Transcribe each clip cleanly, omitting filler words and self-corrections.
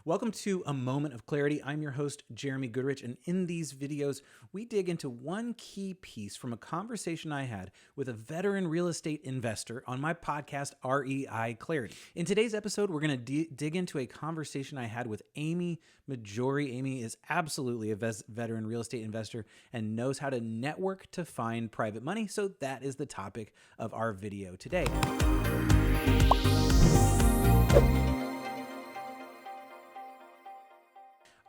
Welcome to A Moment of Clarity. I'm your host, Jeremy Goodrich, and in these videos, we dig into one key piece from a conversation I had with a veteran real estate investor on my podcast, REI Clarity. In today's episode, we're going to dig into a conversation I had with Amy Mahjoory. Amy is absolutely a veteran real estate investor and knows how to network to find private money, so that is the topic of our video today.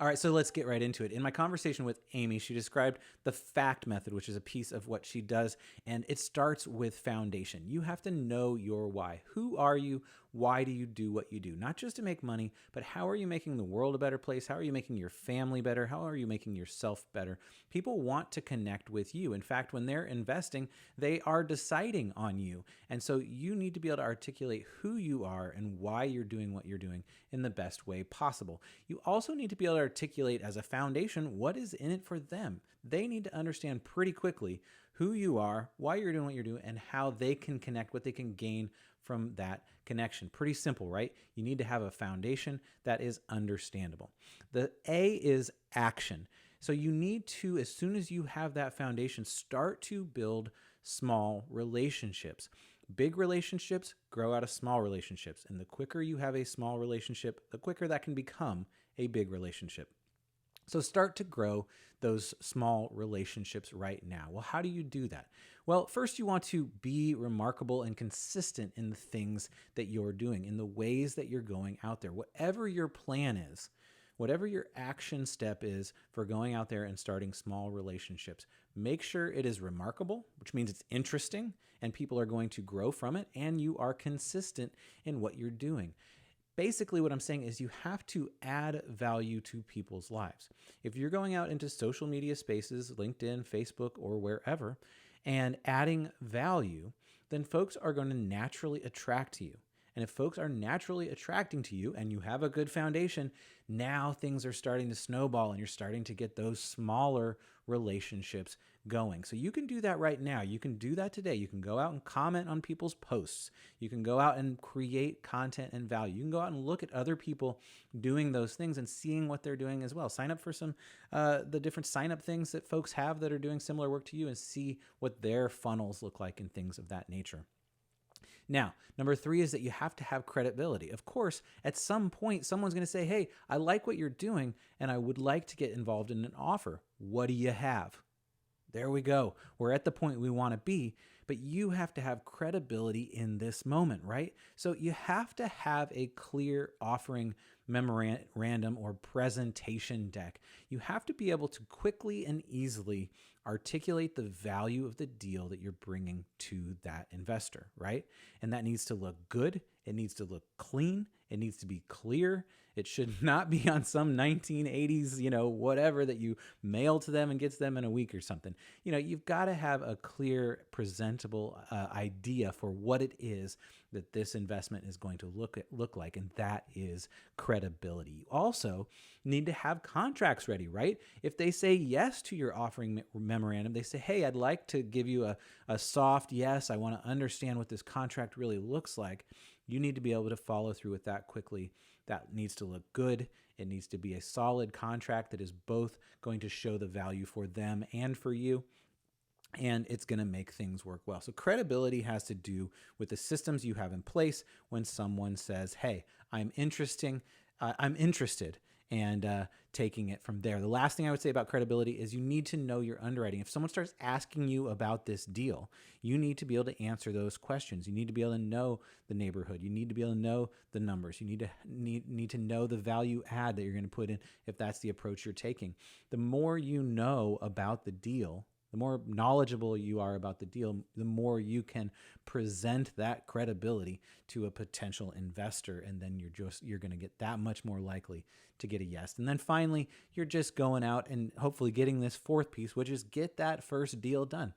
All right, so let's get right into it. In my conversation with Amy, she described the FACT method, which is a piece of what she does, and it starts with foundation. You have to know your why. Who are you? Why do you do what you do? Not just to make money, but how are you making the world a better place? How are you making your family better? How are you making yourself better? People want to connect with you. In fact, when they're investing, they are deciding on you. And so you need to be able to articulate who you are and why you're doing what you're doing in the best way possible. You also need to be able to articulate as a foundation what is in it for them. They need to understand pretty quickly who you are, why you're doing what you're doing, and how they can connect, what they can gain from that connection. Pretty simple, right? You need to have a foundation that is understandable. The A is action. So you need to, as soon as you have that foundation, start to build small relationships. Big relationships grow out of small relationships. And the quicker you have a small relationship, the quicker that can become a big relationship. So start to grow those small relationships right now. Well, how do you do that? Well, first you want to be remarkable and consistent in the things that you're doing, in the ways that you're going out there. Whatever your plan is, whatever your action step is for going out there and starting small relationships, make sure it is remarkable, which means it's interesting and people are going to grow from it, and you are consistent in what you're doing. Basically, what I'm saying is you have to add value to people's lives. If you're going out into social media spaces, LinkedIn, Facebook, or wherever, and adding value, then folks are going to naturally attract to you. And if folks are naturally attracting to you and you have a good foundation, now things are starting to snowball and you're starting to get those smaller relationships going. So you can do that right now. You can do that today. You can go out and comment on people's posts. You can go out and create content and value. You can go out and look at other people doing those things and seeing what they're doing as well. Sign up for some the different sign up things that folks have that are doing similar work to you and see what their funnels look like and things of that nature. Now, number 3 is that you have to have credibility. Of course, at some point, someone's going to say, hey, I like what you're doing, and I would like to get involved in an offer. What do you have? There we go. We're at the point we want to be, but you have to have credibility in this moment, right? So you have to have a clear offering memorandum or presentation deck. You have to be able to quickly and easily articulate the value of the deal that you're bringing to that investor, right? And that needs to look good. It needs to look clean. It needs to be clear. It should not be on some 1980s, whatever that you mail to them and gets them in a week or something. You've got to have a clear, presentable idea for what it is that this investment is going to look like, and that is credibility. You also need to have contracts ready, right? If they say yes to your offering memorandum, they say, hey, I'd like to give you a soft yes. I want to understand what this contract really looks like. You need to be able to follow through with that quickly. That needs to look good. It needs to be a solid contract that is both going to show the value for them and for you, and it's going to make things work well. So credibility has to do with the systems you have in place when someone says, hey, I'm interested, and taking it from there. The last thing I would say about credibility is you need to know your underwriting. If someone starts asking you about this deal, you need to be able to answer those questions. You need to be able to know the neighborhood. You need to be able to know the numbers. You need to know the value add that you're going to put in if that's the approach you're taking. The more you know about the deal, the more knowledgeable you are about the deal, the more you can present that credibility to a potential investor, and then you're going to get that much more likely to get a yes. And then finally, you're just going out and hopefully getting this 4th piece, which is get that first deal done.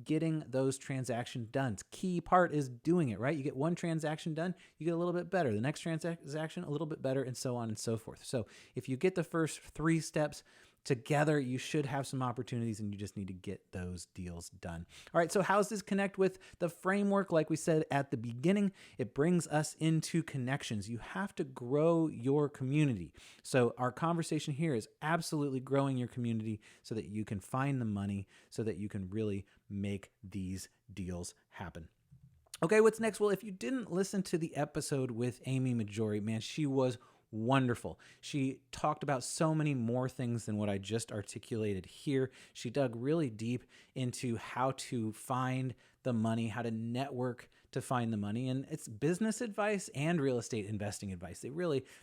Getting those transactions done. Key part is doing it, right? You get one transaction done, you get a little bit better. The next transaction, a little bit better, and so on and so forth. So if you get the first 3 steps together you should have some opportunities, and you just need to get those deals done. All right, so how does this connect with the framework? Like we said at the beginning, it brings us into connections. You have to grow your community. So our conversation here is absolutely growing your community so that you can find the money, so that you can really make these deals happen. Okay, what's next? Well, if you didn't listen to the episode with Amy Mahjoory, man, she was wonderful. She talked about so many more things than what I just articulated here. She dug really deep into how to find the money, how to network to find the money. And it's business advice and real estate investing advice.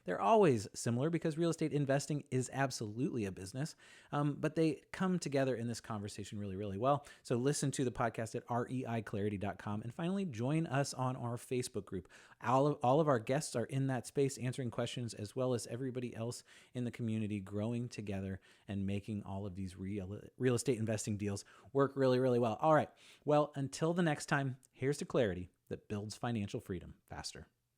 They're always similar because real estate investing is absolutely a business, but they come together in this conversation really, really well. So listen to the podcast at reiclarity.com, and finally join us on our Facebook group. All of our guests are in that space answering questions, as well as everybody else in the community growing together and making all of these real estate investing deals work really, really well. All right. Well, until the next time, here's to clarity that builds financial freedom faster.